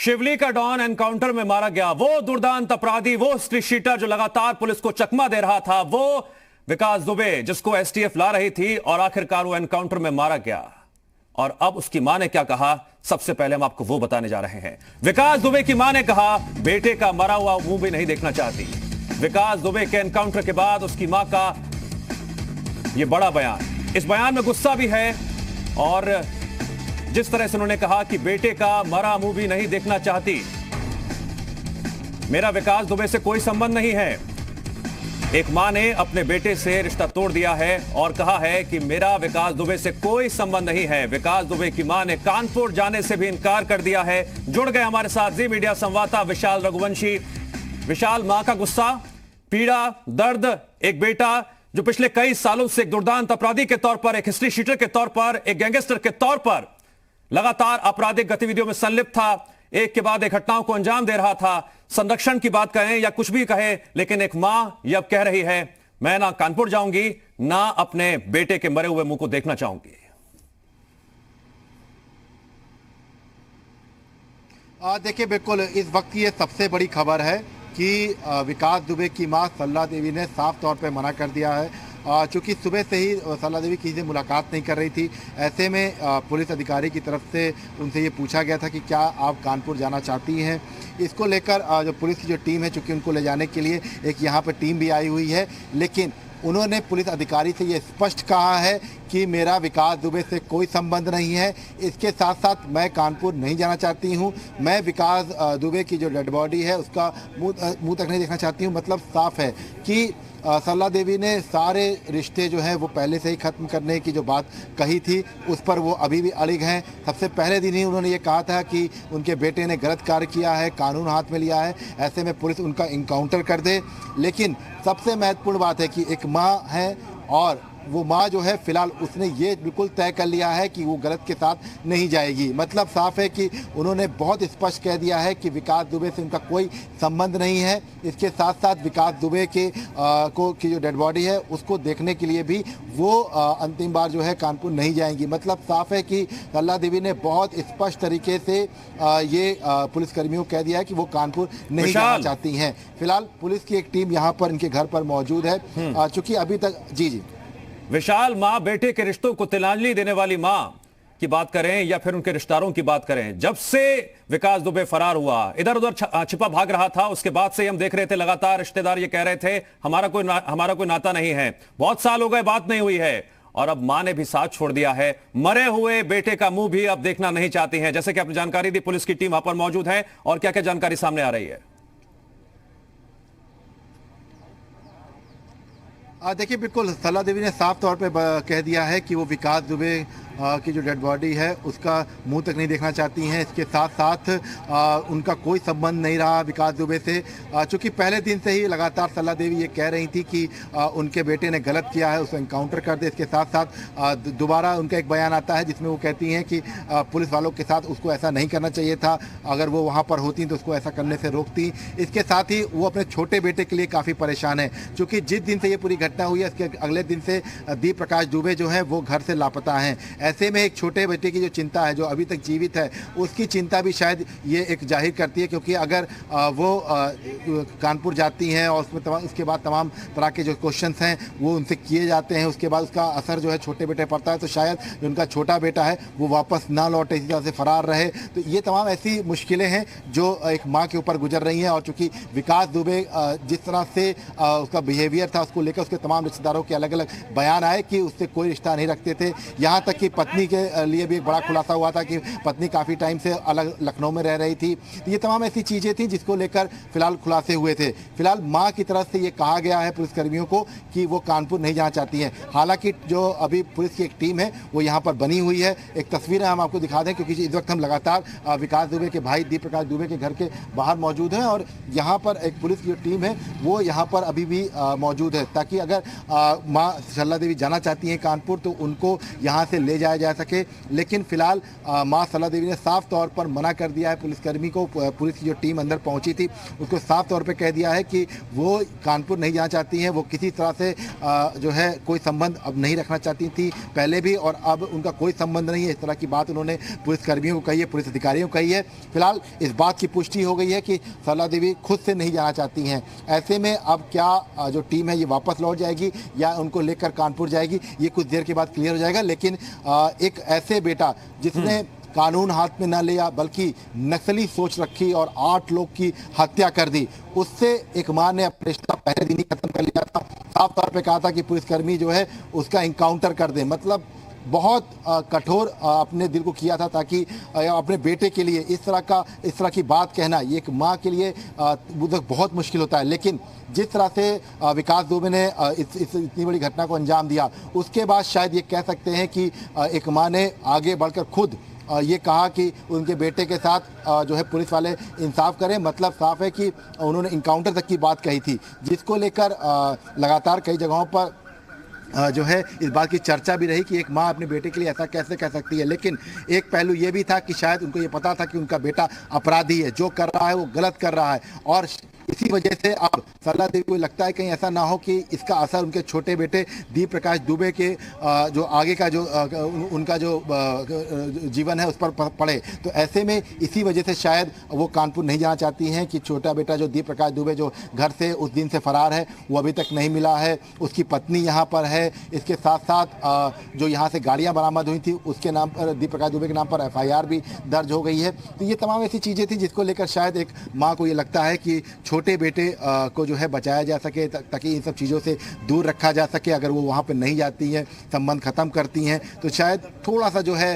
शिवली का don encounter में मारा गया। वो दुर्दांत अपराधी, वो स्ट्रीट शीटर जो लगातार पुलिस को चकमा दे रहा था, वो विकास दुबे जिसको एसटीएफ ला रही थी और आखिरकार वो एनकाउंटर में मारा गया। और अब उसकी मां ने क्या कहा, सबसे पहले हम आपको वो बताने जा रहे हैं। विकास दुबे की मां ने कहा बेटे का मरा हुआ मुंह भी नहीं देखना चाहती। विकास दुबे के एनकाउंटर के बाद उसकी मां का यह बड़ा बयान, इस बयान में गुस्सा भी है और जिस तरह से उन्होंने कहा कि बेटे का मरा मुंह भी नहीं देखना चाहती। मेरा विकास दुबे से कोई संबंध नहीं है। एक मां ने अपने बेटे से रिश्ता तोड़ दिया है और कहा है कि मेरा विकास दुबे से कोई संबंध नहीं है। विकास दुबे की मां ने कानपुर जाने से भी इनकार कर दिया है। जुड़ गए हमारे साथ जी मीडिया संवाददाता विशाल रघुवंशी। विशाल, मां का गुस्सा, पीड़ा, दर्द, एक बेटा जो पिछले कई सालों से एक दुर्दांत अपराधी के तौर पर, एक हिस्ट्री शीटर के तौर पर, एक गैंगस्टर के तौर पर लगातार आपराधिक गतिविधियों में संलिप्त था, एक के बाद एक घटनाओं को अंजाम दे रहा था। संरक्षण की बात कहें या कुछ भी कहे, लेकिन एक मां यह अब कह रही है मैं ना कानपुर जाऊंगी, ना अपने बेटे के मरे हुए मुंह को देखना चाहूंगी। देखिए, बिल्कुल इस वक्त की ये सबसे बड़ी खबर है कि विकास दुबे की मां सरला देवी ने साफ तौर पे मना कर दिया है। चूँकि सुबह से ही सरला देवी किसी से मुलाकात नहीं कर रही थी। ऐसे में पुलिस अधिकारी की तरफ से उनसे ये पूछा गया था कि क्या आप कानपुर जाना चाहती हैं। इसको लेकर जो पुलिस की जो टीम है, चूँकि उनको ले जाने के लिए एक यहाँ पर टीम भी आई हुई है, लेकिन उन्होंने पुलिस अधिकारी से ये स्पष्ट कहा है कि मेरा विकास दुबे से कोई संबंध नहीं है। इसके साथ साथ मैं कानपुर नहीं जाना चाहती हूँ। मैं विकास दुबे की जो डेड बॉडी है उसका मुंह तक नहीं देखना चाहती हूँ। मतलब साफ है कि सरला देवी ने सारे रिश्ते जो हैं वो पहले से ही ख़त्म करने की जो बात कही थी उस पर वो अभी भी अड़िग हैं। सबसे पहले दिन ही उन्होंने ये कहा था कि उनके बेटे ने गलत कार्य किया है, कानून हाथ में लिया है, ऐसे में पुलिस उनका इनकाउंटर कर दे। लेकिन सबसे महत्वपूर्ण बात है कि एक माँ है और वो माँ जो है फिलहाल उसने ये बिल्कुल तय कर लिया है कि वो गलत के साथ नहीं जाएगी। मतलब साफ है कि उन्होंने बहुत स्पष्ट कह दिया है कि विकास दुबे से उनका कोई संबंध नहीं है। इसके साथ साथ विकास दुबे के की जो डेड बॉडी है उसको देखने के लिए भी वो अंतिम बार जो है कानपुर नहीं जाएंगी। मतलब साफ है कि सरला देवी ने बहुत स्पष्ट तरीके से ये पुलिसकर्मियों को कह दिया है कि वो कानपुर नहीं जाना चाहती हैं। फिलहाल पुलिस की एक टीम यहाँ पर इनके घर पर मौजूद है। चूँकि अभी तक जी विशाल, मां बेटे के रिश्तों को तिलांजलि देने वाली मां की बात करें या फिर उनके रिश्तेदारों की बात करें, जब से विकास दुबे फरार हुआ, इधर उधर छिपा भाग रहा था, उसके बाद से हम देख रहे थे लगातार रिश्तेदार ये कह रहे थे हमारा कोई नाता नहीं है, बहुत साल हो गए बात नहीं हुई है। और अब मां ने भी साथ छोड़ दिया है। मरे हुए बेटे का मुंह भी अब देखना नहीं चाहती हैं। जैसे कि आपने जानकारी दी, पुलिस की टीम वहां पर मौजूद है और क्या क्या जानकारी सामने आ रही है। देखिए, बिल्कुल सरला देवी ने साफ तौर पे कह दिया है कि वो विकास दुबे की जो डेड बॉडी है उसका मुंह तक नहीं देखना चाहती हैं। इसके साथ साथ उनका कोई संबंध नहीं रहा विकास दुबे से। चूँकि पहले दिन से ही लगातार सरला देवी ये कह रही थी कि उनके बेटे ने गलत किया है, उसको एनकाउंटर कर दे। इसके साथ साथ दोबारा उनका एक बयान आता है जिसमें वो कहती हैं कि पुलिस वालों के साथ उसको ऐसा नहीं करना चाहिए था, अगर वो वहाँ पर होती तो उसको ऐसा करने से रोकती। इसके साथ ही वो अपने छोटे बेटे के लिए काफ़ी परेशान है। चूँकि जिस दिन से ये पूरी घटना हुई है इसके अगले दिन से दीप प्रकाश दुबे जो है वो घर से लापता हैं। ऐसे में एक छोटे बेटे की जो चिंता है, जो अभी तक जीवित है, उसकी चिंता भी शायद ये एक जाहिर करती है। क्योंकि अगर वो कानपुर जाती हैं और उसके बाद तमाम तरह के जो क्वेश्चंस हैं वो उनसे किए जाते हैं, उसके बाद उसका असर जो है छोटे बेटे पड़ता है, तो शायद जो उनका छोटा बेटा है वो वापस ना लौटे, इसी तरह से फरार रहे। तो ये तमाम ऐसी मुश्किलें हैं जो एक माँ के ऊपर गुजर रही हैं। और चूँकि विकास दुबे जिस तरह से उसका बिहेवियर था, उसको लेकर उसके तमाम रिश्तेदारों के अलग अलग बयान आए कि उससे कोई रिश्ता नहीं रखते थे। यहाँ तक कि पत्नी के लिए भी एक बड़ा खुलासा हुआ था कि पत्नी काफ़ी टाइम से अलग लखनऊ में रह रही थी। तो ये तमाम ऐसी चीज़ें थी जिसको लेकर फिलहाल खुलासे हुए थे। फिलहाल माँ की तरफ से ये कहा गया है पुलिसकर्मियों को कि वो कानपुर नहीं जाना चाहती हैं। हालांकि जो अभी पुलिस की एक टीम है वो यहाँ पर बनी हुई है। एक तस्वीर हम आपको दिखा दें, क्योंकि इस वक्त हम लगातार विकास दुबे के भाई दीप प्रकाश दुबे के घर के बाहर मौजूद हैं और यहाँ पर एक पुलिस की जो टीम है वो यहाँ पर अभी भी मौजूद है, ताकि अगर माँ सरला देवी जाना चाहती हैं कानपुर तो उनको यहाँ से ले जाया जा सके। लेकिन फिलहाल मां सरला देवी ने साफ तौर पर मना कर दिया है पुलिसकर्मी को। पुलिस की जो टीम अंदर पहुंची थी उसको साफ तौर पर कह दिया है कि वो कानपुर नहीं जाना चाहती हैं, वो किसी तरह से जो है कोई संबंध अब नहीं रखना चाहती थी पहले भी, और अब उनका कोई संबंध नहीं है। इस तरह की बात उन्होंने पुलिसकर्मियों को कही है, पुलिस अधिकारियों को कही है। फिलहाल इस बात की पुष्टि हो गई है कि सरला देवी खुद से नहीं जाना चाहती हैं। ऐसे में अब क्या जो टीम है ये वापस लौट जाएगी या उनको लेकर कानपुर जाएगी, ये कुछ देर के बाद क्लियर हो जाएगा। लेकिन एक ऐसे बेटा जिसने कानून हाथ में न लिया बल्कि नक्सली सोच रखी और 8 लोग की हत्या कर दी, उससे एक मां ने अपना रिश्ता पहले दिन ही खत्म कर लिया था। साफ तौर पे कहा था कि पुलिसकर्मी जो है उसका इनकाउंटर कर दे। मतलब बहुत कठोर अपने दिल को किया था ताकि अपने बेटे के लिए इस तरह की बात कहना ये एक माँ के लिए बहुत मुश्किल होता है। लेकिन जिस तरह से विकास दुबे ने इतनी बड़ी घटना को अंजाम दिया, उसके बाद शायद ये कह सकते हैं कि एक माँ ने आगे बढ़कर खुद ये कहा कि उनके बेटे के साथ जो है पुलिस वाले इंसाफ करें। मतलब साफ है कि उन्होंने इनकाउंटर तक की बात कही थी, जिसको लेकर लगातार कई जगहों पर जो है इस बात की चर्चा भी रही कि एक माँ अपने बेटे के लिए ऐसा कैसे कह सकती है। लेकिन एक पहलू ये भी था कि शायद उनको ये पता था कि उनका बेटा अपराधी है, जो कर रहा है वो गलत कर रहा है, और इसी वजह से अब सरला देवी को लगता है कहीं ऐसा ना हो कि इसका असर उनके छोटे बेटे दीप प्रकाश दुबे के जो आगे का जो उनका जो जीवन है उस पर पड़े। तो ऐसे में इसी वजह से शायद वो कानपुर नहीं जाना चाहती हैं कि छोटा बेटा जो दीप प्रकाश दुबे जो घर से उस दिन से फरार है वो अभी तक नहीं मिला है, उसकी पत्नी यहाँ पर है। इसके साथ साथ जो यहाँ से गाड़ियाँ बरामद हुई थी उसके नाम पर, दीप प्रकाश दुबे के नाम पर FIR भी दर्ज हो गई है। तो ये तमाम ऐसी चीज़ें थी जिसको लेकर शायद एक माँ को ये लगता है कि छोटे बेटे को जो है बचाया जा सके, ताकि इन सब चीज़ों से दूर रखा जा सके। अगर वो वहाँ पर नहीं जाती हैं, संबंध ख़त्म करती हैं, तो शायद थोड़ा सा जो है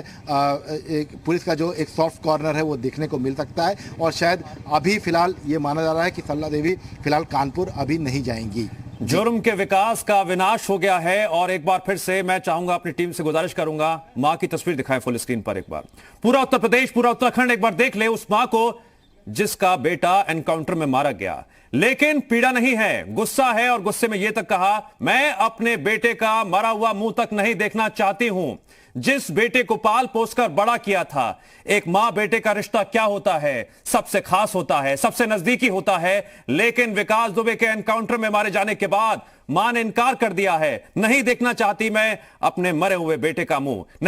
एक पुलिस का जो एक सॉफ्ट कॉर्नर है वो देखने को मिल सकता है। और शायद अभी फिलहाल ये माना जा रहा है कि सरला देवी फिलहाल कानपुर अभी नहीं जाएंगी। जुर्म के विकास का विनाश हो गया है। और एक बार फिर से मैं चाहूंगा, अपनी टीम से गुजारिश करूंगा, मां की तस्वीर दिखाएं फुल स्क्रीन पर एक बार। पूरा उत्तर प्रदेश, पूरा उत्तराखंड एक बार देख ले उस मां को जिसका बेटा एनकाउंटर में मारा गया। लेकिन पीड़ा नहीं है, गुस्सा है, और गुस्से में यह तक कहा, मैं अपने बेटे का मरा हुआ मुंह तक नहीं देखना चाहती हूं। जिस बेटे को पाल पोसकर बड़ा किया था। एक मां बेटे का रिश्ता क्या होता है, सबसे खास होता है, सबसे नजदीकी होता है। लेकिन विकास दुबे के एनकाउंटर में मारे जाने के बाद मां ने इनकार कर दिया है, नहीं देखना चाहती मैं अपने मरे हुए बेटे का मुंह।